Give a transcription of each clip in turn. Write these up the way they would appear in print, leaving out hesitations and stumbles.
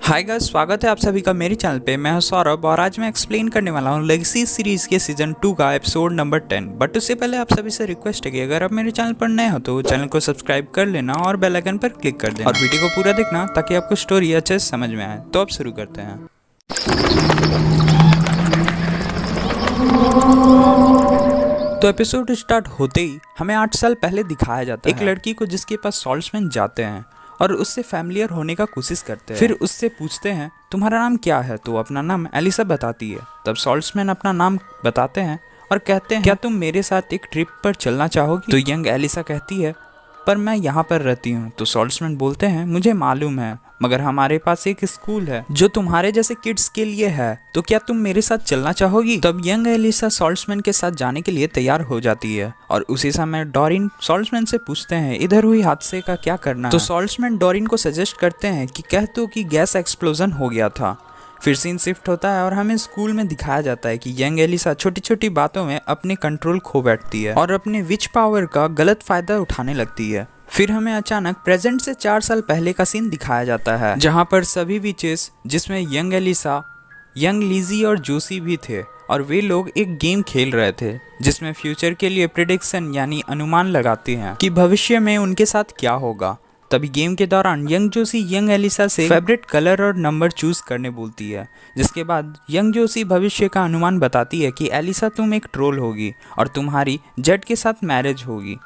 Hi guys, स्वागत है आप सभी का मेरे चैनल पे। मैं हूं सौरभ और आज मैं एक्सप्लेन करने वाला हूं लेगेसी सीरीज के सीजन 2 का एपिसोड नंबर 10। बट उससे पहले आप सभी से रिक्वेस्ट है कि अगर आप मेरे चैनल पर नए हो तो चैनल को सब्सक्राइब कर लेना और बेल आइकन पर क्लिक कर देना और वीडियो को पूरा देखना ताकि आपको स्टोरी अच्छे से समझ में आए। तो अब शुरू करते हैं। तो एपिसोड स्टार्ट होते ही हमें 8 साल पहले दिखाया जाता है एक लड़की को जिसके पास सॉल्ट्समैन जाते हैं और उससे फैमिलियर होने का कोशिश करते हैं। फिर उससे पूछते हैं तुम्हारा नाम क्या है, तो अपना नाम एलिसा बताती है। तब सॉल्ट्समैन अपना नाम बताते हैं और कहते हैं क्या तुम मेरे साथ एक ट्रिप पर चलना चाहोगी। तो यंग एलिसा कहती है पर मैं यहाँ पर रहती हूँ। तो सॉल्ट्समैन बोलते हैं मुझे मालूम है, मगर हमारे पास एक स्कूल है जो तुम्हारे जैसे किड्स के लिए है, तो क्या तुम मेरे साथ चलना चाहोगी। तब यंग एलिसा सॉल्ट्समैन के साथ जाने के लिए तैयार हो जाती है और उसी समय डॉरिन सॉल्ट्समैन से पूछते हैं इधर हुई हादसे का क्या करना है। तो सॉल्ट्समैन डॉरिन को सजेस्ट करते हैं कि कह दो कि गैस एक्सप्लोजन हो गया था। फिर सीन शिफ्ट होता है और हमें स्कूल में दिखाया जाता है कि यंग एलिसा छोटी छोटी बातों में अपने कंट्रोल खो बैठती है और अपने विच पावर का गलत फायदा उठाने लगती है। फिर हमें अचानक प्रेजेंट से 4 साल पहले का सीन दिखाया जाता है जहाँ पर सभी विचेस जिसमें यंग एलिसा, यंग लिजी और जोसी भी थे और वे लोग एक गेम खेल रहे थे जिसमें फ्यूचर के लिए प्रिडिक्शन यानी अनुमान लगाते हैं कि भविष्य में उनके साथ क्या होगा। तभी गेम के दौरान यंग जोसी यंग एलिसा से फेवरेट कलर और नंबर चूज करने बोलती है, जिसके बाद यंग जोसी भविष्य का अनुमान बताती है कि एलिसा तुम एक ट्रोल होगी और तुम्हारी जेड के साथ मैरिज होगी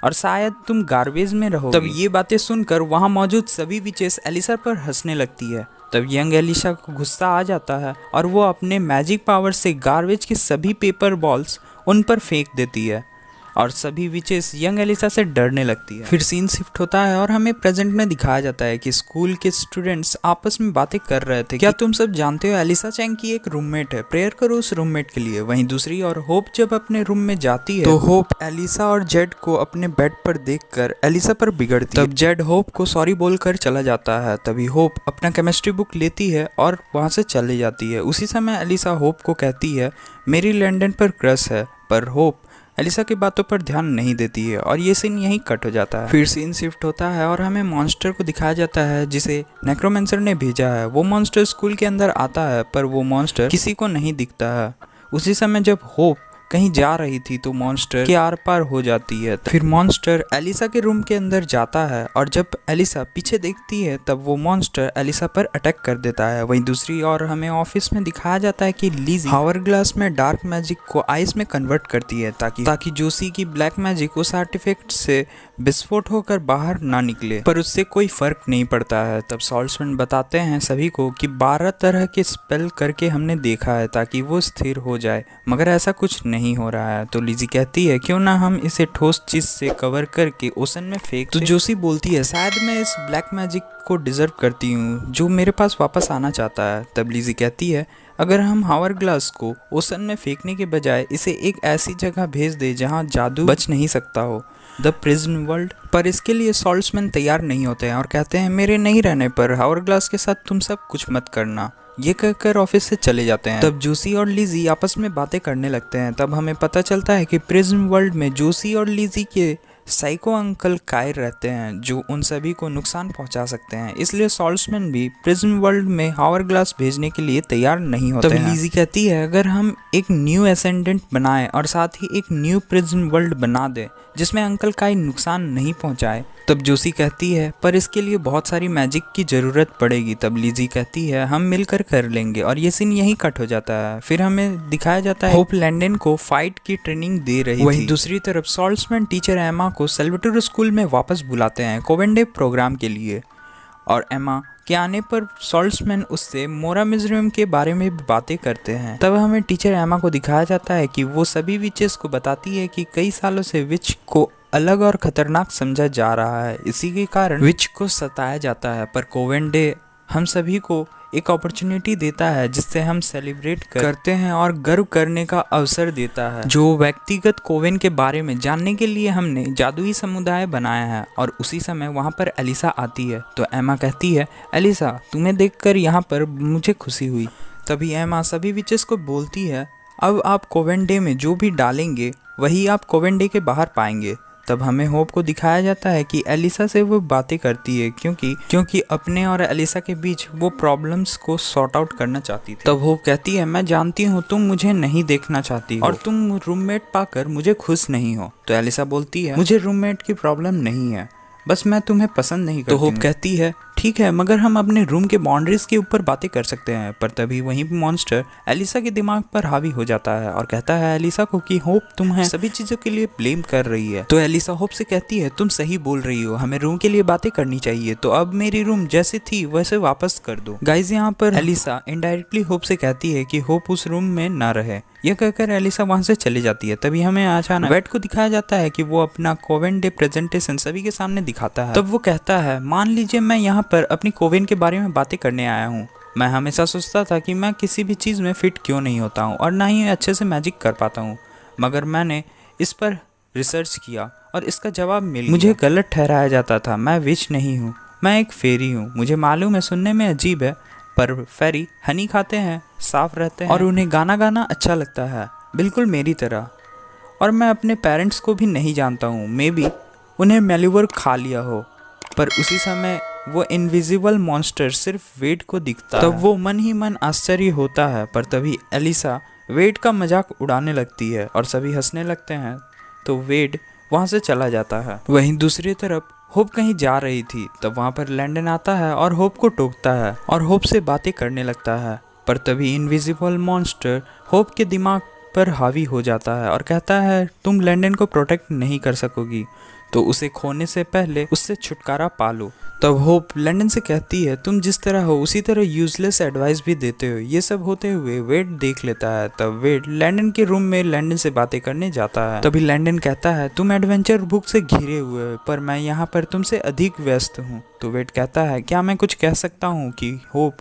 और शायद तुम गार्बेज में रहोगे। तब ये बातें सुनकर वहाँ मौजूद सभी विचेस एलिसा पर हंसने लगती है। तब यंग एलिसा को गुस्सा आ जाता है और वो अपने मैजिक पावर से गार्बेज के सभी पेपर बॉल्स उन पर फेंक देती है और सभी विचेस यंग एलिसा से डरने लगती है। फिर सीन शिफ्ट होता है और हमें प्रेजेंट में दिखाया जाता है कि स्कूल के स्टूडेंट्स आपस में बातें कर रहे थे। क्या तुम सब जानते हो एलिसा चैंग की एक रूममेट है, प्रेयर करो उस रूममेट के लिए। वहीं दूसरी और होप जब अपने रूम में जाती है तो होप एलिसा और जेड को अपने बेड पर देखकर एलिसा पर बिगड़ती है। तब जेड होप को सॉरी बोलकर चला जाता है। तभी होप अपना केमिस्ट्री बुक लेती है और वहाँ से चली जाती है। उसी समय एलिसा होप को कहती है मेरी लैंडन पर क्रश है, पर होप एलिसा की बातों पर ध्यान नहीं देती है और ये सीन यहीं कट हो जाता है। फिर सीन शिफ्ट होता है और हमें मॉन्स्टर को दिखाया जाता है जिसे नेक्रोमेंसर ने भेजा है। वो मॉन्स्टर स्कूल के अंदर आता है पर वो मॉन्स्टर किसी को नहीं दिखता है। उसी समय जब होप कहीं जा रही थी तो मॉन्स्टर के आर पार हो जाती है। फिर मॉन्स्टर एलिसा के रूम के अंदर जाता है और जब एलिसा पीछे देखती है तब वो मॉन्स्टर एलिसा पर अटैक कर देता है। वहीं दूसरी ओर हमें ऑफिस में दिखाया जाता है कि लिजी हावर ग्लास में डार्क मैजिक को आइस में कन्वर्ट करती है ताकि जोसी की ब्लैक मैजिक उस आर्टिफैक्ट से विस्फोट होकर बाहर ना निकले, पर उससे कोई फर्क नहीं पड़ता है। तब सॉल्ट्समैन बताते हैं सभी को कि 12 तरह के स्पेल करके हमने देखा है ताकि वो स्थिर हो जाए, मगर ऐसा कुछ नहीं हो रहा है। तो लिजी कहती है क्यों ना हम इसे ठोस चीज से कवर करके ओशन में फेंक। तो जोसी बोलती है शायद मैं इस ब्लैक मैजिक को डिजर्व करती हूँ जो मेरे पास वापस आना चाहता है। तब लिजी कहती है अगर हम हावर ग्लास को ओशन में फेंकने के बजाय इसे एक ऐसी जगह भेज दे जहाँ जादू बच नहीं सकता हो, द प्रिजन वर्ल्ड। पर इसके लिए सॉल्ट्समैन तैयार नहीं होते हैं और कहते हैं मेरे नहीं रहने पर हावर ग्लास के साथ तुम सब कुछ मत करना। ये कहकर ऑफिस से चले जाते हैं। तब जोसी और लिजी आपस में बातें करने लगते हैं। तब हमें पता चलता है कि प्रिज्म वर्ल्ड में जोसी और लिजी के साइको अंकल कायर रहते हैं जो उन सभी को नुकसान पहुंचा सकते हैं, इसलिए सॉल्ट्समैन भी प्रिज्म वर्ल्ड में हावर ग्लास भेजने के लिए तैयार नहीं होते हैं। तब लिजी कहती है अगर हम एक न्यू एसेंडेंट बनाएं और साथ ही एक न्यू प्रिज्म वर्ल्ड बना दें जिसमें अंकल काई नुकसान नहीं पहुंचाए। तब जोसी कहती है पर इसके लिए बहुत सारी मैजिक की ज़रूरत पड़ेगी। तब लिजी कहती है हम मिलकर कर लेंगे और ये सीन यहीं कट हो जाता है। फिर हमें दिखाया जाता है होप लैंडन को फाइट की ट्रेनिंग दे रही थी। वहीं दूसरी तरफ सॉल्ट्समैन टीचर एमा को सेल्वेटोर स्कूल में वापस बुलाते हैं कोवेंडे प्रोग्राम के लिए और एमा के आने पर सॉल्ट्समैन उससे मोरा म्यूजियम के बारे में भी बातें करते हैं। तब हमें टीचर एमा को दिखाया जाता है कि वो सभी विचेस को बताती है कि कई सालों से विच को अलग और खतरनाक समझा जा रहा है, इसी के कारण विच को सताया जाता है। पर कोवेंडे हम सभी को एक अपॉर्चुनिटी देता है जिससे हम सेलिब्रेट करते हैं और गर्व करने का अवसर देता है। जो व्यक्तिगत कोवेन के बारे में जानने के लिए हमने जादुई समुदाय बनाया है और उसी समय वहाँ पर एलिसा आती है। तो एमा कहती है एलिसा तुम्हें देखकर यहाँ पर मुझे खुशी हुई। तभी एमा सभी विचेस को बोलती है अब आप कोवेंडे में जो भी डालेंगे वही आप कोवेंडे के बाहर पाएंगे। तब हमें होप को दिखाया जाता है कि एलिसा से वो बातें करती है क्योंकि अपने और एलिसा के बीच वो प्रॉब्लम्स को सॉर्ट आउट करना चाहती थी। तब होप कहती है, मैं जानती हूँ तुम मुझे नहीं देखना चाहती हो और तुम रूममेट पाकर मुझे खुश नहीं हो। तो एलिसा बोलती है, मुझे रूममेट की प्रॉब्लम नहीं है, बस मैं तुम्हें पसंद नहीं करती। तो होप कहती है, ठीक है, मगर हम अपने रूम के बाउंड्रीज के ऊपर बातें कर सकते हैं। पर तभी वहीं मॉन्स्टर एलिसा के दिमाग पर हावी हो जाता है और कहता है एलिसा को कि होप तुम्हें सभी चीजों के लिए ब्लेम कर रही है। तो एलिसा होप से कहती है, तुम सही बोल रही हो, हमें रूम के लिए बातें करनी चाहिए, तो अब मेरी रूम जैसे थी वैसे वापस कर दो। गाइज यहाँ पर एलिसा इनडायरेक्टली होप से कहती है कि होप उस रूम में ना रहे। यह कहकर एलिसा वहां से चली जाती है। तभी हमें अचानक वेट को दिखाया जाता है कि वो अपना कोवेन डे प्रेजेंटेशन सभी के सामने दिखाता है। तब वो कहता है, मान लीजिए मैं यहाँ पर अपनी कोवेन के बारे में बातें करने आया हूँ। मैं हमेशा सोचता था कि मैं किसी भी चीज़ में फिट क्यों नहीं होता हूँ और ना ही अच्छे से मैजिक कर पाता हूँ, मगर मैंने इस पर रिसर्च किया और इसका जवाब मिल गया। मुझे गलत ठहराया जाता था, मैं विच नहीं हूँ, मैं एक फेरी हूँ। मुझे मालूम है सुनने में अजीब है, पर फेरी हनी खाते हैं, साफ रहते हैं और उन्हें गाना गाना अच्छा लगता है, बिल्कुल मेरी तरह। और मैं अपने पेरेंट्स को भी नहीं जानता हूँ, मे बी उन्हें मेल्यूवर खा लिया हो। पर उसी समय वो इनविजिबल मॉन्स्टर सिर्फ वेड को दिखता है। तब वो मन ही मन आश्चर्य होता है। पर तभी एलिसा वेड का मजाक उड़ाने लगती है और सभी हंसने लगते हैं। तो वेड वहाँ से चला जाता है। वहीं दूसरी तरफ होप कहीं जा रही थी। तब वहाँ पर लैंडन आता है और होप को टोकता है और होप से बातें करने लगता है। पर तभी इनविजिबल मॉन्स्टर होप के दिमाग पर हावी हो जाता है और कहता है, तुम लैंडन को प्रोटेक्ट नहीं कर सकोगी, तो उसे खोने से पहले उससे छुटकारा पा लो। तब होप लैंडन से कहती है, तुम जिस तरह हो उसी तरह यूजलेस एडवाइस भी देते हो। ये सब होते हुए वेड देख लेता है। तब वेड लैंडन के रूम में लैंडन से बातें करने जाता है। तभी लैंडन कहता है, तुम एडवेंचर बुक से घिरे हुए हो, पर मैं यहाँ पर तुमसे अधिक व्यस्त हूँ। तो वेड कहता है, क्या मैं कुछ कह सकता हूँ कि होप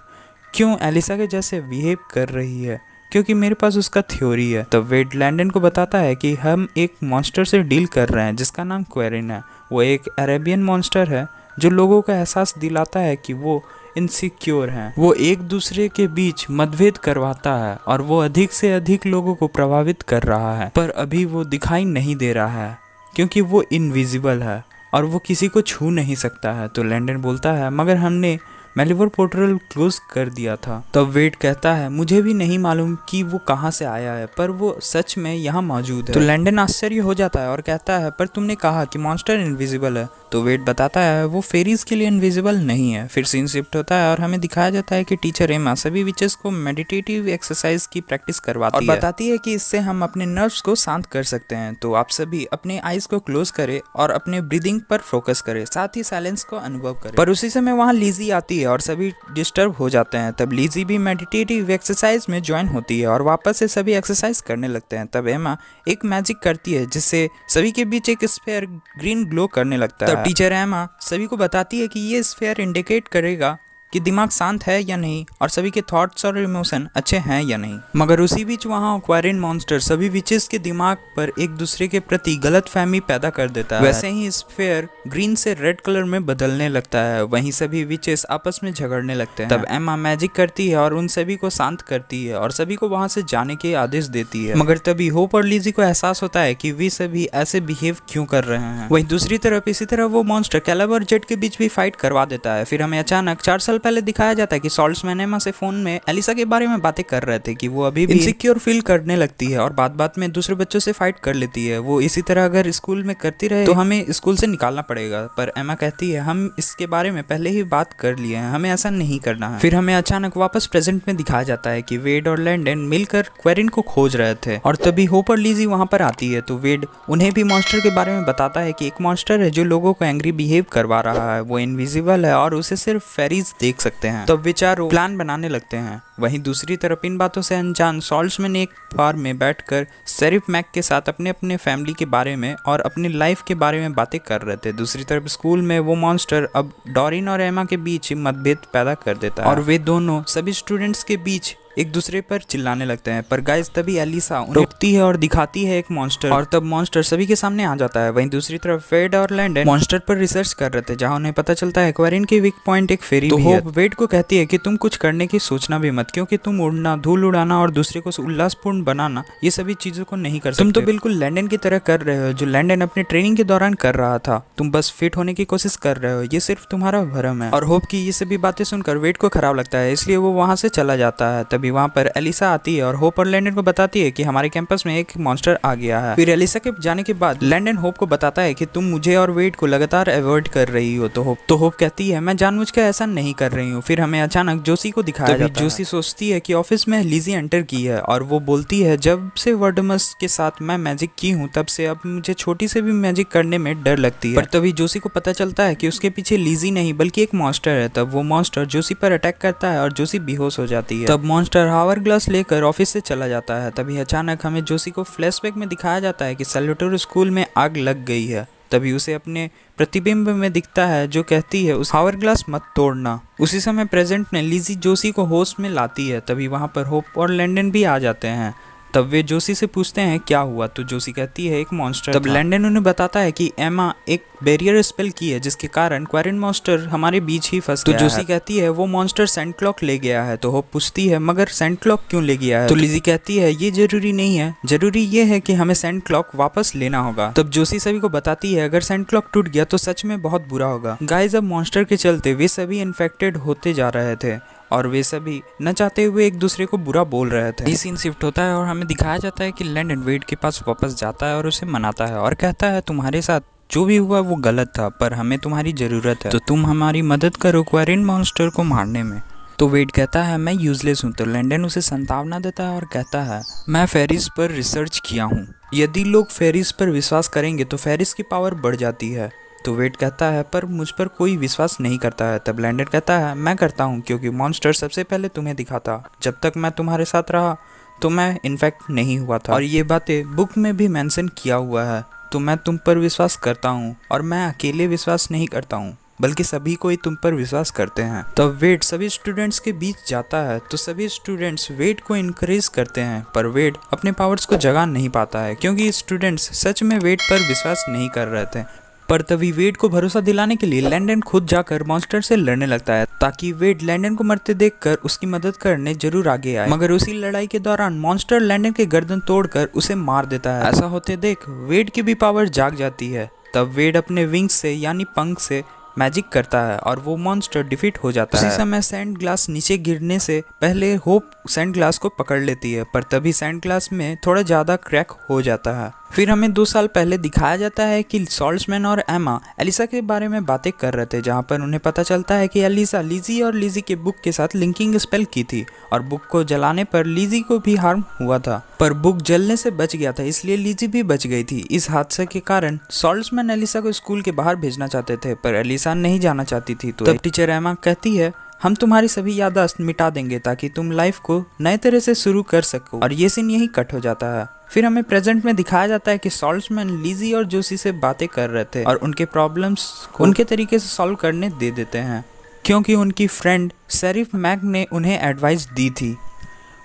क्यों एलिसा के जैसे बिहेव कर रही है, क्योंकि मेरे पास उसका थ्योरी है। तब वेड लैंडन को बताता है कि हम एक मॉन्स्टर से डील कर रहे हैं जिसका नाम क्वेरिन है। वो एक अरेबियन मॉन्स्टर है जो लोगों को एहसास दिलाता है कि वो इनसिक्योर हैं। वो एक दूसरे के बीच मतभेद करवाता है और वो अधिक से अधिक लोगों को प्रभावित कर रहा है, पर अभी वो दिखाई नहीं दे रहा है क्योंकि वो इनविजिबल है और वो किसी को छू नहीं सकता है। तो लैंडन बोलता है, मगर हमने मेल्यूवर पोर्टल क्लोज कर दिया था। तब वेड कहता है, मुझे भी नहीं मालूम कि वो कहाँ से आया है, पर वो सच में यहाँ मौजूद है। तो लैंडन आश्चर्य हो जाता है और कहता है, पर तुमने कहा कि मॉन्स्टर इनविजिबल है। तो वेड बताता है, वो फेरीज के लिए इनविजिबल नहीं है। फिर सीन शिफ्ट होता है और हमें दिखाया जाता है कि टीचर एमा सभी विचेस को मेडिटेटिव एक्सरसाइज की प्रैक्टिस करवाती है और बताती है कि इससे हम अपने नर्व्स को शांत कर सकते हैं। तो आप सभी अपने आईज को क्लोज करें और अपने ब्रीदिंग पर फोकस करें, साथ ही साइलेंस को अनुभव करें। पर उसी समय वहाँ लीजी आती है और सभी डिस्टर्ब हो जाते हैं। तब लीजी भी मेडिटेटिव एक्सरसाइज में ज्वाइन होती है और वापस से सभी एक्सरसाइज करने लगते हैं। तब एमा एक मैजिक करती है जिससे सभी के बीच एक स्फीयर ग्रीन ग्लो करने लगता है। तब टीचर एमा सभी को बताती है कि ये स्फीयर इंडिकेट करेगा कि दिमाग शांत है या नहीं और सभी के थॉट्स और इमोशन अच्छे हैं या नहीं। मगर उसी बीच वहाँ क्वेरिन मॉन्स्टर सभी विचेस के दिमाग पर एक दूसरे के प्रति गलत फहमी पैदा कर देता है। वैसे ही स्फीयर ग्रीन से रेड कलर में बदलने लगता है। वहीं सभी विचेस आपस में झगड़ने लगते हैं। तब एमा मैजिक करती है और उन सभी को शांत करती है और सभी को वहाँ से जाने के आदेश देती है। मगर तभी होप और लीजी को एहसास होता है कि वे सभी ऐसे बिहेव क्यों कर रहे हैं। वहीं दूसरी तरफ इसी तरह वो मॉन्स्टर कैलब और जेट के बीच भी फाइट करवा देता है। फिर हमें अचानक 4 साल पहले दिखाया जाता है कि सॉल्ट्समैन एमा से फोन में एलिसा के बारे में बातें कर रहे थे कि वो अभी भी इनसिक्योर फील करने लगती है और बात में दूसरे बच्चों से फाइट कर लेती है। वो इसी तरह अगर स्कूल में करती रहे तो हमें स्कूल से निकालना पड़ेगा। पर एमा कहती है, हम इसके बारे में पहले ही बात कर लिए हैं, हमें ऐसा नहीं करना है। फिर हमें अचानक वापस प्रेजेंट में दिखाया जाता है कि वेड और लैंडन मिलकर क्वेरिन को खोज रहे थे और तभी होप और लीजी वहां पर आती है। तो वेड उन्हें भी मॉन्स्टर के बारे में बताता है कि एक मॉन्स्टर है जो लोगों को एंग्री बिहेव करवा रहा है, वो इनविजिबल है और उसे सिर्फ फेरीज देख सकते हैं। तब चारों प्लान बनाने लगते हैं। वहीं दूसरी तरफ इन बातों से अनजान सॉल्ट्समैन एक बार में बैठकर शेरिफ मैक के साथ अपने अपने फैमिली के बारे में और अपनी लाइफ के बारे में बातें कर रहे थे। दूसरी तरफ स्कूल में वो मॉन्स्टर अब डॉरिन और एमा के बीच मतभेद पैदा कर देता है और वे दोनों सभी स्टूडेंट्स के बीच एक दूसरे पर चिल्लाने लगते हैं। पर गाइस तभी एलिसा उन्हें रोकती है और दिखाती है एक मॉन्स्टर, और तब मॉन्स्टर सभी के सामने आ जाता है। वहीं दूसरी तरफ वेड और लैंडन मॉन्स्टर पर रिसर्च कर रहे थे, जहां उन्हें पता चलता है क्वेरिन की वीक पॉइंट एक फेरी भी है। वेड को कहती है कि तुम कुछ करने की सोचना भी मत, क्योंकि तुम उड़ना, धूल उड़ाना और दूसरे को उल्लासपूर्ण बनाना ये सभी चीजों को नहीं कर सकते। तुम तो बिल्कुल लैंडन की तरह कर रहे हो, जो लैंडन अपने ट्रेनिंग के दौरान कर रहा था। तुम बस फिट होने की कोशिश कर रहे हो, ये सिर्फ तुम्हारा भ्रम है। और होप की ये सभी बातें सुनकर वेड को खराब लगता है, इसलिए वो वहां से चला जाता है। तभी वहां पर एलिसा आती है और होप और लैंडन को बताती है कि हमारे कैंपस में एक मॉन्स्टर आ गया है। फिर एलिसा के जाने के बाद लैंडन होप को बताता है कि तुम मुझे और वेड को लगातार अवॉइड कर रही हो। तो होप कहती है मैं जानबूझकर ऐसा नहीं कर रही हूँ। फिर हमें अचानक जोसी को दिखाया जाता है। जोसी सोचती है कि ऑफिस में लिजी एंटर की है और वो बोलती है जब से वर्डमस के साथ मैं मैजिक की हूँ तब से अब मुझे छोटी से भी मैजिक करने में डर लगती है। पर तभी जोसी को पता चलता है कि उसके पीछे लिजी नहीं बल्कि एक मॉन्स्टर है। तब वो मॉन्स्टर जोसी पर अटैक करता है और जोसी बेहोश हो जाती है। तब मॉन्स्टर हावर ग्लास लेकर ऑफिस से चला जाता है। तभी अचानक हमें जोसी को फ्लैशबैक में दिखाया जाता है कि सैल्वाटोर स्कूल में आग लग गई है। तभी उसे अपने प्रतिबिंब में दिखता है जो कहती है उस हावर ग्लास मत तोड़ना। उसी समय प्रेजेंट में लिजी जोसी को होश में लाती है। तभी वहां पर होप और लैंडन भी आ जाते हैं। तब वे जोसी से पूछते हैं क्या हुआ, तो जोसी कहती है एक मॉन्स्टर। तब लैंडन उन्हें बताता है कि एमा एक बैरियर स्पेल की है जिसके कारण क्वेरिन मॉन्स्टर हमारे बीच ही फंस गया है। तो जोसी कहती है वो मॉन्स्टर सेंट क्लॉक ले गया है। तो होप पूछती है मगर सेंट क्लॉक क्यों ले गया है। तो लिजी कहती है ये जरूरी नहीं है, जरूरी ये है कि हमें सेंट क्लॉक वापस लेना होगा। तब जोसी सभी को बताती है अगर सेंट क्लॉक टूट गया तो सच में बहुत बुरा होगा। गाइस अब मॉन्स्टर के चलते वे सभी इन्फेक्टेड होते जा रहे थे और वे सभी न चाहते हुए एक दूसरे को बुरा बोल रहे थे। ये सीन शिफ्ट होता है और हमें दिखाया जाता है कि लैंडन वेड के पास वापस जाता है और उसे मनाता है और कहता है तुम्हारे साथ जो भी हुआ वो गलत था, पर हमें तुम्हारी ज़रूरत है, तो तुम हमारी मदद करो क्वेरिन मॉन्स्टर को मारने में। तो वेड कहता है मैं यूजलेस हूँ। तो लैंडन उसे संतावना देता है और कहता है मैं फेरिस पर रिसर्च किया हूँ, यदि लोग फेरिस पर विश्वास करेंगे तो फेरिस की पावर बढ़ जाती है। तो वेड कहता है पर मुझ पर कोई विश्वास नहीं करता है। तब लैंडन कहता है मैं करता हूँ, क्योंकि मॉन्स्टर सबसे पहले तुम्हें दिखा था, जब तक मैं तुम्हारे साथ रहा तो मैं इन्फेक्ट नहीं हुआ था, और ये बातें बुक में भी मेंशन किया हुआ है। तो मैं तुम पर विश्वास करता हूँ, और मैं अकेले विश्वास नहीं करता हूँ बल्कि सभी कोई तुम पर विश्वास करते हैं। तब वेड सभी स्टूडेंट्स के बीच जाता है तो सभी स्टूडेंट्स वेड को इनकरेज करते हैं, पर वेड अपने पावर्स को जगा नहीं पाता है क्योंकि स्टूडेंट्स सच में वेड पर विश्वास नहीं कर रहे थे। पर तभी वेड को भरोसा दिलाने के लिए लैंडन खुद जाकर मॉन्स्टर से लड़ने लगता है ताकि वेड लैंडन को मरते देखकर उसकी मदद करने जरूर आगे आए। मगर उसी लड़ाई के दौरान मॉन्स्टर लैंडन के गर्दन तोड़कर उसे मार देता है। ऐसा होते देख वेड की भी पावर जाग जाती है। तब वेड अपने विंग्स से यानी पंख से मैजिक करता है और वो मॉन्स्टर डिफीट हो जाता है। उसी समय सैंड ग्लास नीचे गिरने से पहले होप सैंड ग्लास को पकड़ लेती है, पर तभी सैंड ग्लास में थोड़ा ज़्यादा क्रैक हो जाता है। फिर हमें 2 साल पहले दिखाया जाता है कि सॉल्ट्समैन और एमा एलिसा के बारे में बातें कर रहे थे, जहाँ पर उन्हें पता चलता है कि एलिसा लिजी और लिजी के बुक के साथ लिंकिंग स्पेल की थी और बुक को जलाने पर लिजी को भी हार्म हुआ था, पर बुक जलने से बच गया था, इसलिए लिजी भी बच गई थी। इस हादसे के कारण सॉल्ट्समैन एलिसा को स्कूल के बाहर भेजना चाहते थे, पर एलिसा नहीं जाना चाहती थी। तो तब टीचर एमा कहती है हम तुम्हारी सभी याददाश्त मिटा देंगे ताकि तुम लाइफ को नए तरह से शुरू कर सको, और ये सीन यही कट हो जाता है। फिर हमें प्रेजेंट में दिखाया जाता है कि सॉल्ट्समैन लिजी और जोसी से बातें कर रहे थे और उनके प्रॉब्लम्स को उनके तरीके से सॉल्व करने दे देते हैं, क्योंकि उनकी फ्रेंड शेरिफ मैग ने उन्हें एडवाइस दी थी।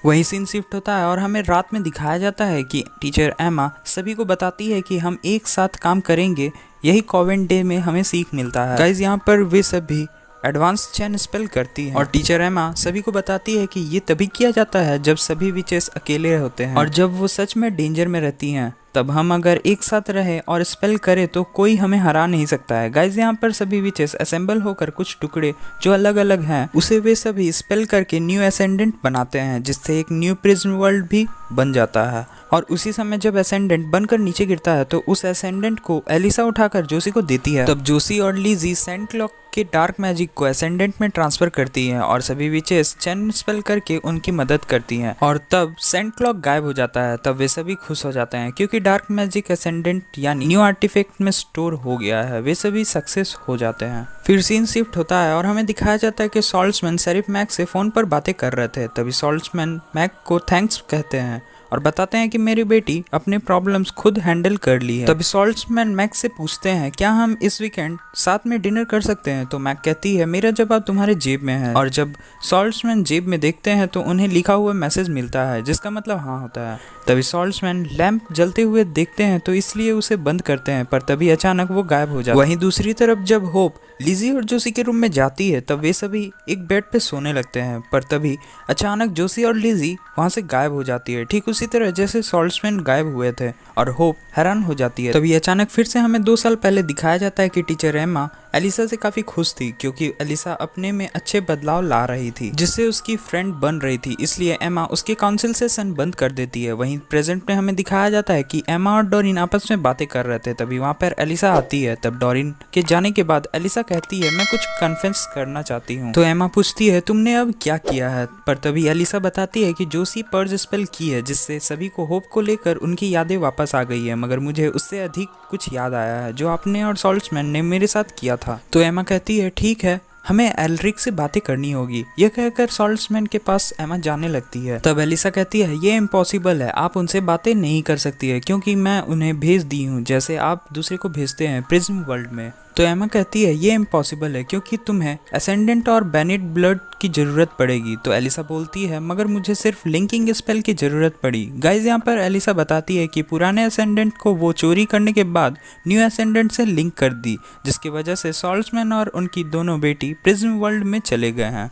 वही सीन शिफ्ट होता है और हमें रात में दिखाया जाता है कि टीचर एमा सभी को बताती है कि हम एक साथ काम करेंगे, यही कॉवेंट डे में हमें सीख मिलता है। गाइस यहाँ पर वे सभी एडवांस चैन स्पेल करती है और टीचर एमा सभी को बताती है कि ये तभी किया जाता है जब सभी विचेस अकेले होते हैं और जब वो सच में डेंजर में रहती हैं। तब हम अगर एक साथ रहे और स्पेल करें तो कोई हमें हरा नहीं सकता है। गाइज यहाँ पर सभी विचेस असेंबल होकर कुछ टुकड़े जो अलग अलग हैं उसे वे सभी स्पेल करके न्यू एसेंडेंट बनाते हैं, जिससे एक न्यू प्रिज्म वर्ल्ड भी बन जाता है। और उसी समय जब एसेंडेंट बनकर नीचे गिरता है तो उस एसेंडेंट को एलिसा उठाकर जोसी को देती है। तब जोसी और लिजी सेंट क्लॉक के डार्क मैजिक को एसेंडेंट में ट्रांसफर करती हैं और सभी विचेस चैन स्पेल करके उनकी मदद करती हैं और तब सेंट क्लॉक गायब हो जाता है। तब वे सभी खुश हो जाते हैं क्योंकि डार्क मैजिक एसेंडेंट यानी न्यू आर्टिफैक्ट में स्टोर हो गया है। वे सभी सक्सेस हो जाते हैं। फिर सीन शिफ्ट होता है और हमें दिखाया जाता है कि सॉल्ट्समैन शेरिफ मैग से फोन पर बातें कर रहे थे। तभी सॉल्ट्समैन मैग को थैंक्स कहते हैं और बताते हैं कि मेरी बेटी अपने प्रॉब्लम्स खुद हैंडल कर ली है। तभी सॉल्ट्समैन मैक से पूछते हैं क्या हम इस वीकेंड साथ में डिनर कर सकते हैं। तो मैक कहती है मेरा जवाब तुम्हारे जेब में है। और जब सॉल्ट्समैन जेब में देखते हैं तो उन्हें लिखा हुआ मैसेज मिलता है जिसका मतलब हाँ होता है। तभी सॉल्ट्समैन लैंप जलते हुए देखते हैं तो इसलिए उसे बंद करते हैं, पर तभी अचानक वो गायब हो जाता है। वहीं दूसरी तरफ जब होप लिजी और जोसी के रूम में जाती है तब वे सभी एक बेड पे सोने लगते हैं, पर तभी अचानक जोसी और लिजी वहां से गायब हो जाती है, ठीक उसी तरह जैसे सॉल्ट्समैन गायब हुए थे। और होप हैरान हो जाती है। तभी अचानक फिर से हमें 2 साल पहले दिखाया जाता है कि टीचर एम्मा एलिसा से काफ़ी खुश थी क्योंकि एलिसा अपने में अच्छे बदलाव ला रही थी जिससे उसकी फ्रेंड बन रही थी, इसलिए एम्मा उसके काउंसिल सेशन बंद कर देती है। वहीं प्रेजेंट में हमें दिखाया जाता है कि एम्मा और डोरिन आपस में बातें कर रहे थे। तभी वहाँ पर एलिसा आती है। तब डोरिन के जाने के बाद एलिसा कहती है मैं कुछ कन्फेस करना चाहती हूँ। तो एम्मा पूछती है तुमने अब क्या किया है, पर तभी एलिसा बताती है कि जोसी पर्ज स्पेल की है जिससे सभी को होप को लेकर उनकी यादें वापस आ गई है, मगर मुझे उससे अधिक कुछ याद आया है जो आपने और सॉल्ट्समैन ने मेरे साथ किया था। तो एम्मा कहती है ठीक है, हमें एल्रिक से बातें करनी होगी। यह कहकर सॉल्ट्समैन के पास एम्मा जाने लगती है। तब एलिसा कहती है ये इम्पॉसिबल है, आप उनसे बातें नहीं कर सकती है क्योंकि मैं उन्हें भेज दी हूँ जैसे आप दूसरे को भेजते हैं प्रिज्म वर्ल्ड में। तो एम्मा कहती है ये इम्पॉसिबल है क्योंकि तुम्हें एसेंडेंट और बेनेट ब्लड की ज़रूरत पड़ेगी। तो एलिसा बोलती है मगर मुझे सिर्फ लिंकिंग स्पेल की ज़रूरत पड़ी। गाइज यहाँ पर एलिसा बताती है कि पुराने एसेंडेंट को वो चोरी करने के बाद न्यू एसेंडेंट से लिंक कर दी जिसकी वजह से सॉल्ट्समैन और उनकी दोनों बेटी प्रिज्म वर्ल्ड में चले गए हैं।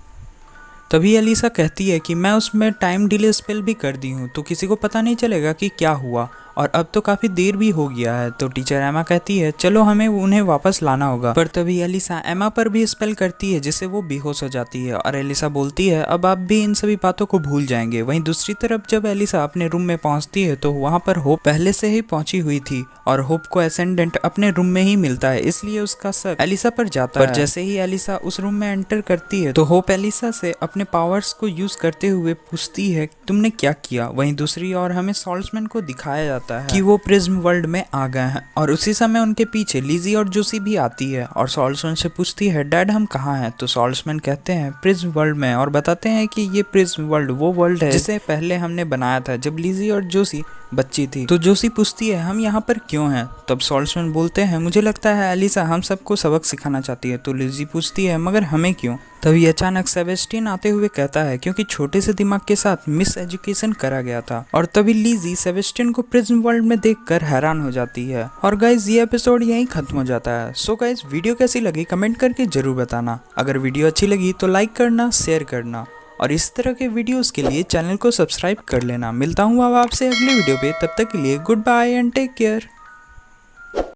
तभी एलिसा कहती है कि मैं उसमें टाइम डिले स्पेल भी कर दी हूँ तो किसी को पता नहीं चलेगा कि क्या हुआ और अब तो काफ़ी देर भी हो गया है। तो टीचर एम्मा कहती है चलो हमें उन्हें वापस लाना होगा, पर तभी एलिसा एम्मा पर भी स्पेल करती है जिससे वो बेहोश हो जाती है और एलिसा बोलती है अब आप भी इन सभी बातों को भूल जाएंगे। वहीं दूसरी तरफ जब एलिसा अपने रूम में पहुंचती है तो वहाँ पर होप पहले से ही पहुंची हुई थी और होप को एसेंडेंट अपने रूम में ही मिलता है, इसलिए उसका शक एलिसा पर जाता है। पर जैसे ही एलिसा उस रूम में एंटर करती है तो होप एलिसा से अपने पावर्स को यूज करते हुए पूछती है तुमने क्या किया। वहीं दूसरी ओर हमें सॉल्ट्समैन को दिखाया जाता है कि वो प्रिज्म वर्ल्ड में आ गए हैं और उसी समय उनके पीछे लिजी और जोसी भी आती है और सॉल्ट्समैन से पूछती है डैड हम कहाँ हैं। तो सॉल्ट्समैन कहते हैं प्रिज्म वर्ल्ड में और बताते हैं कि ये प्रिज्म वर्ल्ड वो वर्ल्ड है जिसे पहले हमने बनाया था जब लिजी और जोसी बच्ची थी। तो जोसी पूछती है हम यहाँ पर क्यों हैं। तब सॉल्ट्समैन बोलते हैं मुझे लगता है एलिसा हम सबको सबक सिखाना चाहती है। तो लिजी पूछती है मगर हमें क्यों। तभी अचानक सेबेस्टियन आते हुए कहता है क्योंकि छोटे से दिमाग के साथ मिस एजुकेशन करा गया था। और तभी लिजी सेबेस्टियन को प्रिज्म वर्ल्ड में देखकर हैरान हो जाती है। और गाइज ये एपिसोड यहीं खत्म हो जाता है। सो गाइज वीडियो कैसी लगी कमेंट करके जरूर बताना। अगर वीडियो अच्छी लगी तो लाइक करना, शेयर करना और इस तरह के वीडियोस के लिए चैनल को सब्सक्राइब कर लेना। मिलता हूँ अब आपसे अगले वीडियो पे, तब तक के लिए goodbye and take care.